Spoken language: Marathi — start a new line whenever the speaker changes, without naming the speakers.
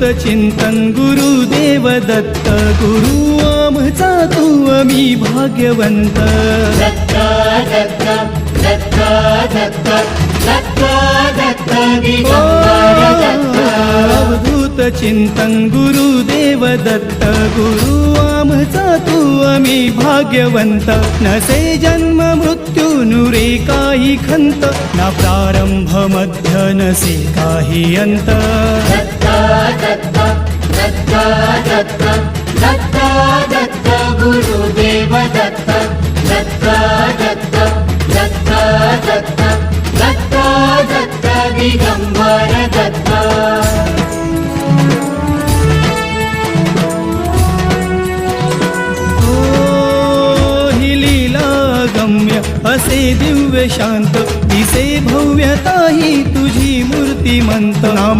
चिंतन गुरुदेव दत्त गुरु आमचा तू आम्ही भाग्यवंत
दत्त दत्त दत्त दत्त दत्त दत्त दिगंबर दत्त
अवधूत चिंतन गुरुदेव दत्त गुरु आमचा तू आम्ही भाग्यवंत नसे जन्म मृत्यू नुरे काही खंत ना प्रारंभ मध्य नसे काही अंत
दत्त दत्त दत्त दत्त दत्त दत्त गुरुदेव दत्त दत्त दत्त दत्त दत्त दत्त दत्त दिगंबर दत्त
असे दिव्य शांत दिसे भव्यता ही तुझी मूर्तिमंत नाम